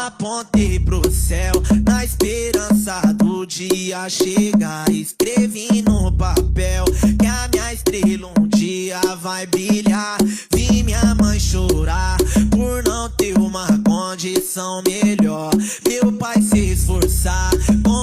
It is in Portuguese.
Apontei pro céu, na esperança do dia chegar. Escrevi no papel que a minha estrela um dia vai brilhar. Vi minha mãe chorar por não ter uma condição melhor. Meu pai se esforçar com